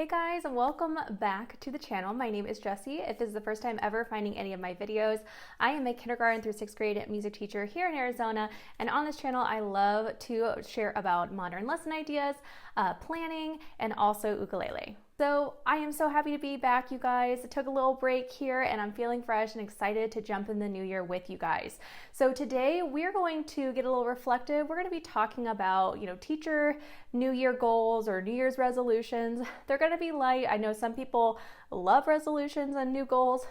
Hey guys, welcome back to the channel. My name is Jessie. If this is the first time ever finding any of my videos, I am a kindergarten through 6th grade music teacher here in Arizona, and on this channel I love to share about modern lesson ideas, planning, and also ukulele. So I am so happy to be back, you guys. I took a little break here and I'm feeling fresh and excited to jump in the new year with you guys. So today we're going to get a little reflective. We're going to be talking about, teacher New Year goals or New Year's resolutions. They're going to be light. I know some people love resolutions and new goals,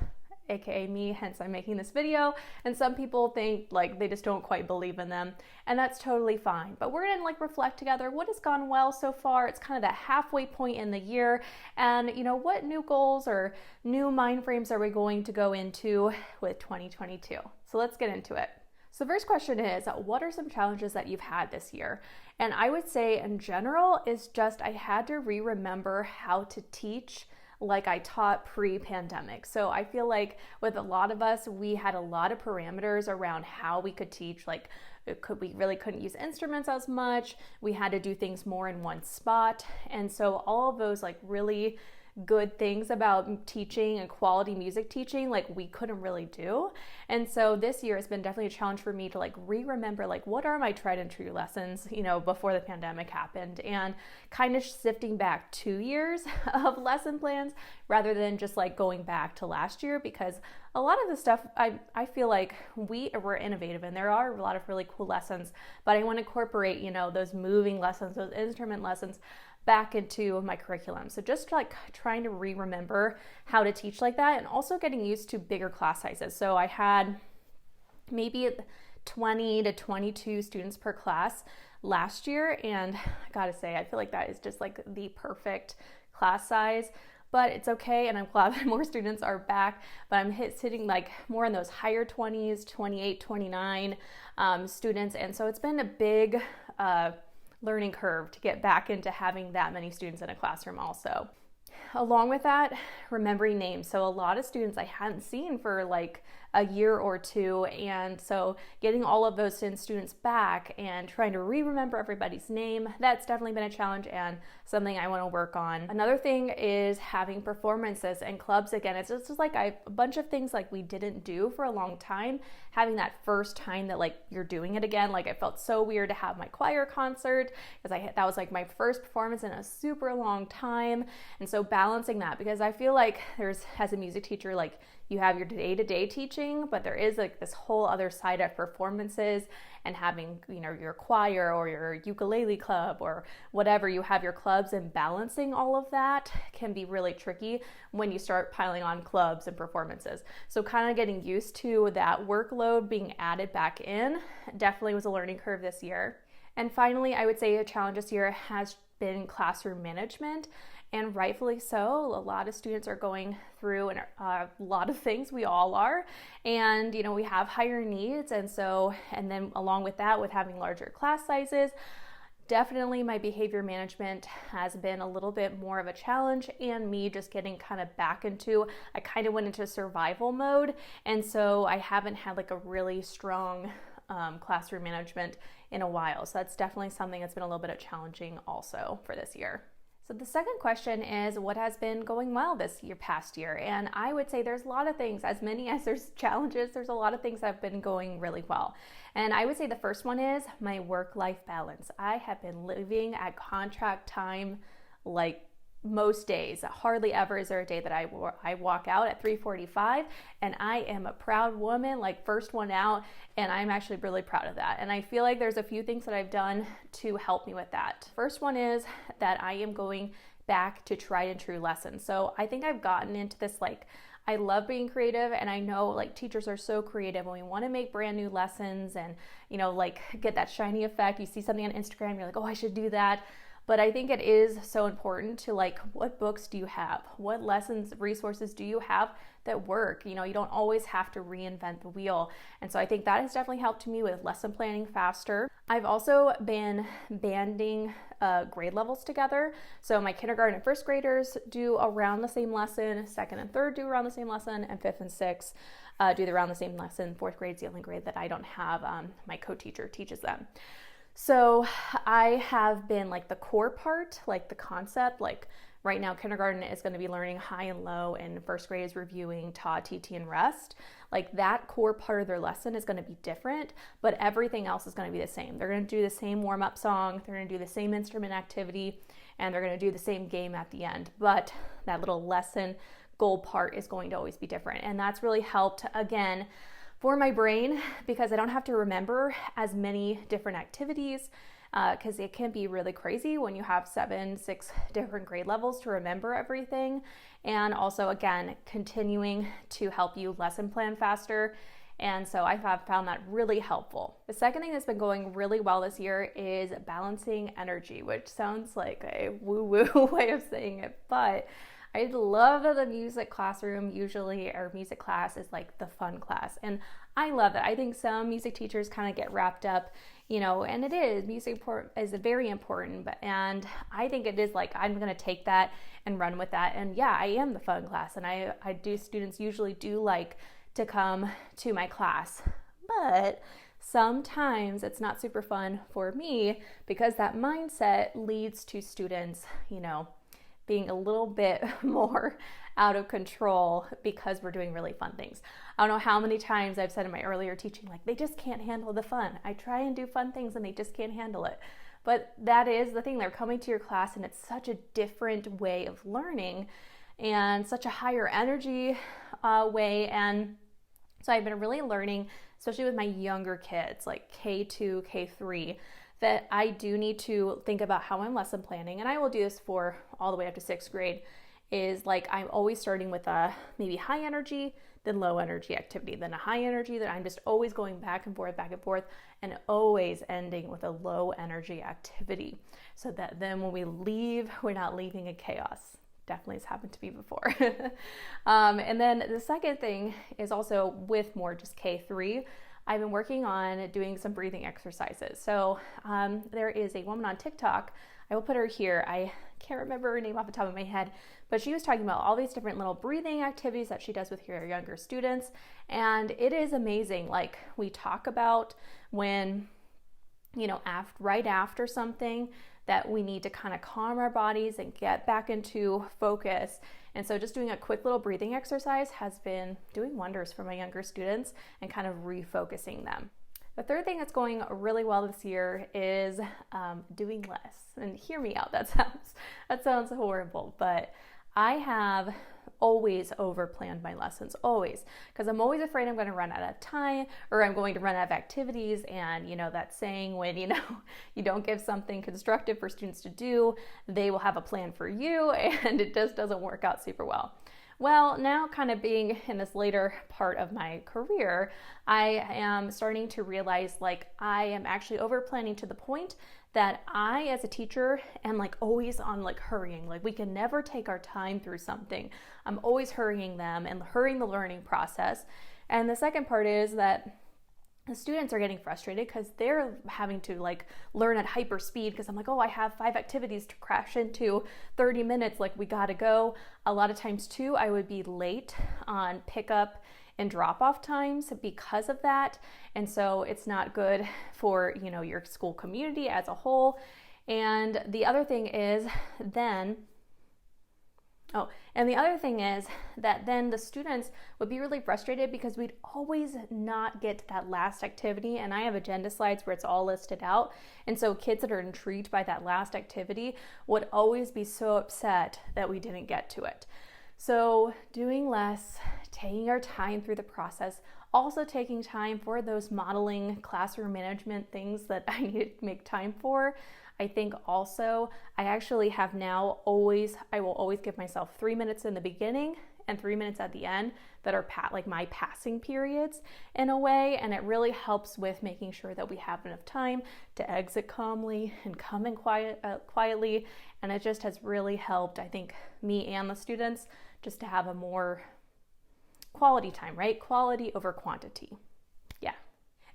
aka me, hence I'm making this video, and some people think like they just don't quite believe in them, and that's totally fine. But we're gonna reflect together what has gone well so far. It's kind of that halfway point in the year, and what new goals or new mind frames are we going to go into with 2022. So let's get into it. So first question is, what are some challenges that you've had this year? And I would say in general is just I had to remember how to teach like I taught pre-pandemic. So I feel like with a lot of us, we had a lot of parameters around how we could teach. We really couldn't use instruments as much. We had to do things more in one spot. And so all of those really good things about teaching and quality music teaching, we couldn't really do. And so this year has been definitely a challenge for me to remember what are my tried and true lessons, before the pandemic happened, and kind of sifting back 2 years of lesson plans rather than just going back to last year, because a lot of the stuff I feel like we were innovative and there are a lot of really cool lessons, but I want to incorporate, those moving lessons, those instrument lessons back into my curriculum. So just trying to remember how to teach like that, and also getting used to bigger class sizes. So I had maybe 20 to 22 students per class last year, and I gotta say, I feel like that is just the perfect class size. But it's okay, and I'm glad that more students are back, but I'm sitting more in those higher 20s, 28, 29 students, and so it's been a big learning curve to get back into having that many students in a classroom also. Along with that, remembering names. So a lot of students I hadn't seen for a year or two, and so getting all of those students back and trying to remember everybody's name, that's definitely been a challenge and something I want to work on. Another thing is having performances and clubs again. It's just a bunch of things we didn't do for a long time. Having that first time that you're doing it again, it felt so weird to have my choir concert, because that was my first performance in a super long time. And so balancing that, because I feel there's, as a music teacher, you have your day-to-day teaching, but there is this whole other side of performances and having, your choir or your ukulele club or whatever, you have your clubs, and balancing all of that can be really tricky when you start piling on clubs and performances. So kind of getting used to that workload being added back in definitely was a learning curve this year. And finally, I would say a challenge this year has been classroom management, and rightfully so. A lot of students are going through a lot of things, we all are, and we have higher needs, and then along with that, with having larger class sizes, definitely my behavior management has been a little bit more of a challenge, and me just getting I kind of went into survival mode, and so I haven't had a really strong classroom management in a while. So that's definitely something that's been a little bit challenging also for this year. So the second question is, what has been going well this past year? And I would say there's a lot of things. As many as there's challenges, there's a lot of things that have been going really well. And I would say the first one is my work-life balance. I have been living at contract time most days. Hardly ever is there a day that I walk out at 3:45 and I am a proud woman, first one out, and I'm actually really proud of that. And I feel there's a few things that I've done to help me with that. First one is that I am going back to tried and true lessons. So I think I've gotten into this I love being creative, and I know teachers are so creative and we want to make brand new lessons and get that shiny effect. You see something on Instagram, you're oh, I should do that. But I think it is so important to what books do you have? What lessons, resources do you have that work? You don't always have to reinvent the wheel. And so I think that has definitely helped me with lesson planning faster. I've also been banding grade levels together. So my kindergarten and first graders do around the same lesson, second and third do around the same lesson, and fifth and sixth do around the same lesson. Fourth grade is the only grade that I don't have. My co-teacher teaches them. So I have been the core part, the concept, right now kindergarten is going to be learning high and low, and first grade is reviewing ta, tt, and rest. Like that core part of their lesson is going to be different, but everything else is going to be the same. They're going to do the same warm-up song, they're going to do the same instrument activity, and they're going to do the same game at the end. But that little lesson goal part is going to always be different. And that's really helped, again, for my brain, because I don't have to remember as many different activities, because it can be really crazy when you have 6 different grade levels to remember everything. And also, again, continuing to help you lesson plan faster. And so I have found that really helpful. The second thing that's been going really well this year is balancing energy, which sounds like a woo-woo way of saying it, but I love that the music classroom usually, or music class, is like the fun class. And I love it. I think some music teachers kind of get wrapped up, and it is, music is very important, and I think it is like, I'm going to take that and run with that. And yeah, I am the fun class, and students usually do like to come to my class, but sometimes it's not super fun for me, because that mindset leads to students, being a little bit more out of control because we're doing really fun things. I don't know how many times I've said in my earlier teaching, like, they just can't handle the fun. I try and do fun things and they just can't handle it. But that is the thing. They're coming to your class and it's such a different way of learning and such a higher energy way. And so I've been really learning, especially with my younger kids, like K2, K3, that I do need to think about how I'm lesson planning, and I will do this for all the way up to 6th grade, is like I'm always starting with a maybe high energy, then low energy activity, then a high energy, that I'm just always going back and forth, and always ending with a low energy activity, so that then when we leave, we're not leaving in chaos. Definitely has happened to me before. And then the second thing is also with more just K3, I've been working on doing some breathing exercises. So there is a woman on TikTok, I will put her here, I can't remember her name off the top of my head, but she was talking about all these different little breathing activities that she does with her younger students, and it is amazing. Like, we talk about when, right after something, that we need to kind of calm our bodies and get back into focus. And so just doing a quick little breathing exercise has been doing wonders for my younger students and kind of refocusing them. The third thing that's going really well this year is doing less. And hear me out, that sounds horrible, but I have always over-planned my lessons, always, because I'm always afraid I'm going to run out of time, or I'm going to run out of activities. And that saying, when you don't give something constructive for students to do, they will have a plan for you, and it just doesn't work out super well. Well, now, kind of being in this later part of my career, I am starting to realize, like, I am actually over-planning to the point that I, as a teacher, am like always on like hurrying. Like, we can never take our time through something. I'm always hurrying them and hurrying the learning process. And the second part is that the students are getting frustrated because they're having to like learn at hyper speed, because I'm like, oh, I have 5 activities to crash into 30 minutes. Like, we gotta go. A lot of times too, I would be late on pickup and drop-off times because of that. And so it's not good for, your school community as a whole. And the other thing is then that then the students would be really frustrated because we'd always not get to that last activity. And I have agenda slides where it's all listed out. And so kids that are intrigued by that last activity would always be so upset that we didn't get to it. So doing less, taking our time through the process, also taking time for those modeling classroom management things that I need to make time for. I think also I actually have now I will always give myself 3 minutes in the beginning and 3 minutes at the end that are like my passing periods in a way. And it really helps with making sure that we have enough time to exit calmly and come in quietly. And it just has really helped, I think, me and the students just to have a more quality time, right? Quality over quantity. Yeah.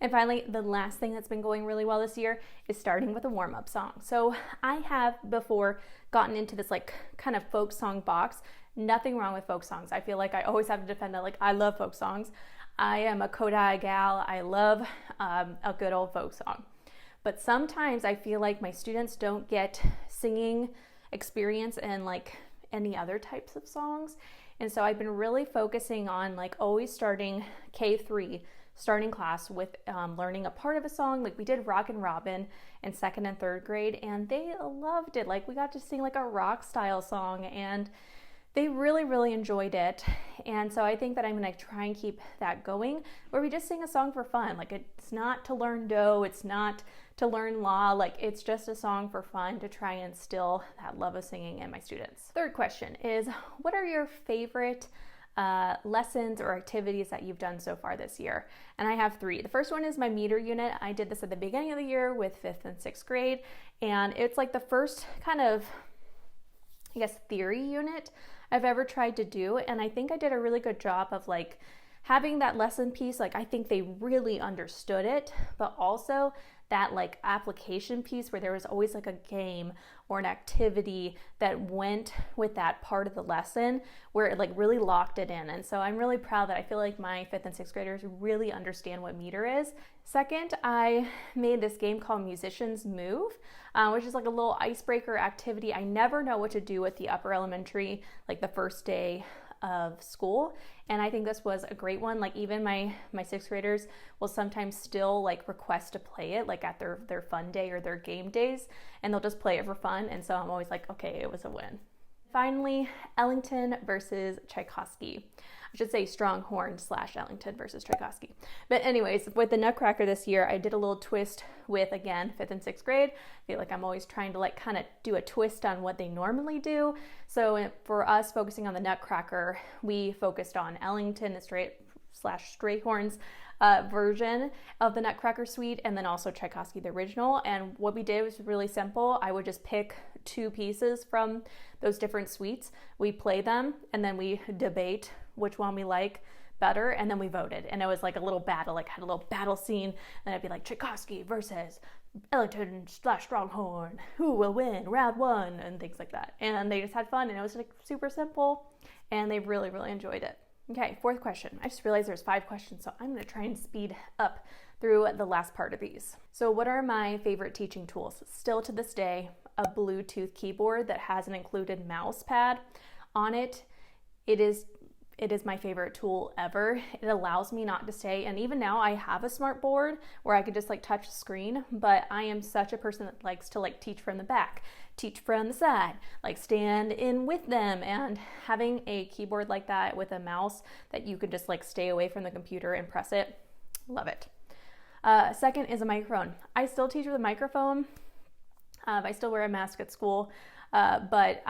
And finally, the last thing that's been going really well this year is starting with a warm-up song. So I have before gotten into this like kind of folk song box. Nothing wrong with folk songs. I feel like I always have to defend that. Like, I love folk songs. I am a Kodai gal. I love a good old folk song. But sometimes I feel like my students don't get singing experience and like any other types of songs. And so I've been really focusing on like always starting K3 starting class with learning a part of a song. Like we did Rockin' Robin in 2nd and 3rd grade, and they loved it. Like we got to sing like a rock style song, and they really, really enjoyed it. And so I think that I'm gonna try and keep that going, where we just sing a song for fun. Like it's not to learn do, it's not to learn la, like it's just a song for fun to try and instill that love of singing in my students. Third question is, what are your favorite lessons or activities that you've done so far this year? And I have 3. The first one is my meter unit. I did this at the beginning of the year with 5th and 6th grade, and it's like the first kind of, I guess, theory unit I've ever tried to do, and I think I did a really good job of like having that lesson piece. Like I think they really understood it, but also that like application piece where there was always like a game or an activity that went with that part of the lesson where it like really locked it in. And so I'm really proud that I feel like my 5th and 6th graders really understand what meter is. Second, I made this game called Musicians Move, which is like a little icebreaker activity. I never know what to do with the upper elementary, like the first day of school, and I think this was a great one. Like even my 6th graders will sometimes still like request to play it like at their fun day or their game days, and they'll just play it for fun, and so I'm always like, okay, it was a win. Finally, Ellington versus Tchaikovsky. I should say Stronghorn / Ellington versus Tchaikovsky. But anyways, with the Nutcracker this year, I did a little twist with, again, 5th and 6th grade. I feel like I'm always trying to like kind of do a twist on what they normally do. So for us focusing on the Nutcracker, we focused on Ellington, the Strayhorn's version of the Nutcracker suite, and then also Tchaikovsky, the original. And what we did was really simple. I would just pick 2 pieces from those different suites. We play them, and then we debate which one we like better, and then we voted. And it was like a little battle, like had a little battle scene, and I'd be like Tchaikovsky versus Ellington / Stronghorn, who will win round 1, and things like that. And they just had fun, and it was like super simple, and they really, really enjoyed it. Okay, 4th question. I just realized there's 5 questions, so I'm gonna try and speed up through the last part of these. So what are my favorite teaching tools? Still to this day, a Bluetooth keyboard that has an included mouse pad on it. It is my favorite tool ever. It allows me not to stay, and even now I have a smart board where I could just like touch the screen, but I am such a person that likes to like teach from the back, teach from the side, like stand in with them, and having a keyboard like that with a mouse that you can just like stay away from the computer and press it, love it. Second is a microphone. I still teach with a microphone. I still wear a mask at school. But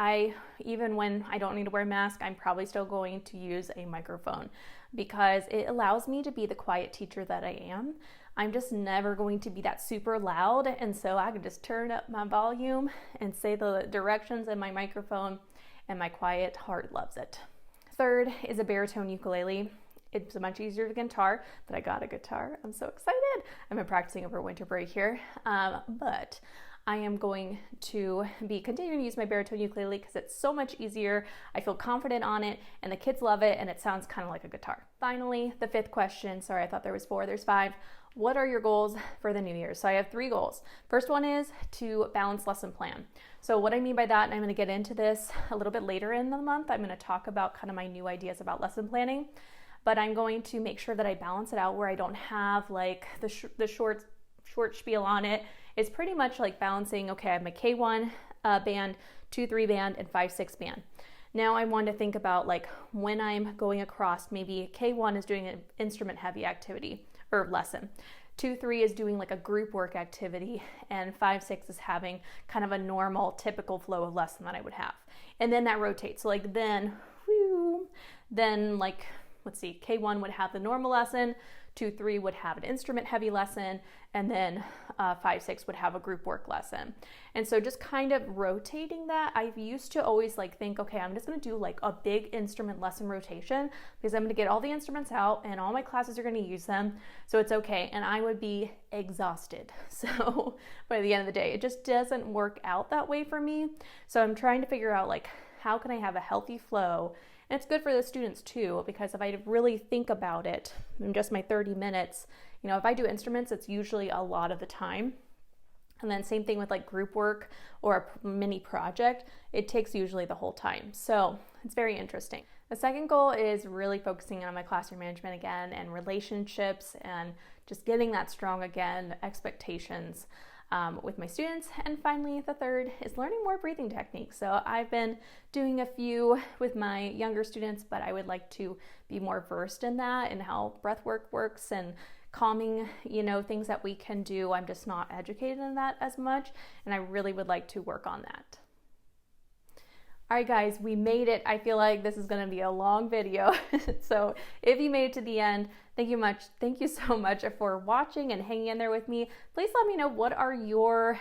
even when I don't need to wear a mask, I'm probably still going to use a microphone because it allows me to be the quiet teacher that I am. I'm just never going to be that super loud, and so I can just turn up my volume and say the directions in my microphone, and my quiet heart loves it. Third is a baritone ukulele. It's much easier than guitar, but I got a guitar. I'm so excited. I've been practicing over winter break here, but I am going to be continuing to use my baritone ukulele because it's so much easier. I feel confident on it, and the kids love it, and it sounds kind of like a guitar. Finally, the 5th question. Sorry, I thought there was 4. There's 5. What are your goals for the new year? So I have 3 goals. First one is to balance lesson plan. So what I mean by that, and I'm going to get into this a little bit later in the month, I'm going to talk about kind of my new ideas about lesson planning, but I'm going to make sure that I balance it out where I don't have like the short spiel on it. It's pretty much like balancing, okay, I have my K1 band, 2-3 band, and 5-6 band. Now I want to think about like when I'm going across, maybe K1 is doing an instrument heavy activity or lesson. 2-3 is doing like a group work activity, and 5-6 is having kind of a normal, typical flow of lesson that I would have. And then that rotates. So like then like, let's see, K1 would have the normal lesson, 2-3 would have an instrument heavy lesson, and then 5-6 would have a group work lesson. And so just kind of rotating that, I used to always like think, okay, I'm just gonna do like a big instrument lesson rotation because I'm gonna get all the instruments out and all my classes are gonna use them, so it's okay. And I would be exhausted. So by the end of the day, it just doesn't work out that way for me. So I'm trying to figure out like, how can I have a healthy flow? And it's good for the students too, because if I really think about it in just my 30 minutes, you know, if I do instruments, it's usually a lot of the time. And then same thing with like group work or a mini project, it takes usually the whole time. So it's very interesting. The second goal is really focusing on my classroom management again and relationships and just getting that strong again, expectations with my students. And finally, the third is learning more breathing techniques. So I've been doing a few with my younger students, but I would like to be more versed in that and how breath work works and calming, things that we can do. I'm just not educated in that as much, and I really would like to work on that. All right, guys, we made it. I feel like this is going to be a long video. So if you made it to the end, thank you so much for watching and hanging in there with me. Please let me know, what are your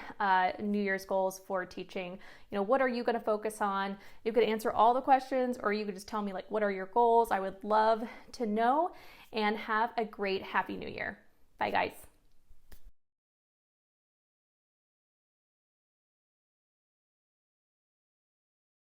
New Year's goals for teaching? What are you going to focus on? You could answer all the questions, or you could just tell me like, what are your goals? I would love to know. And have a great Happy New Year. Bye, guys.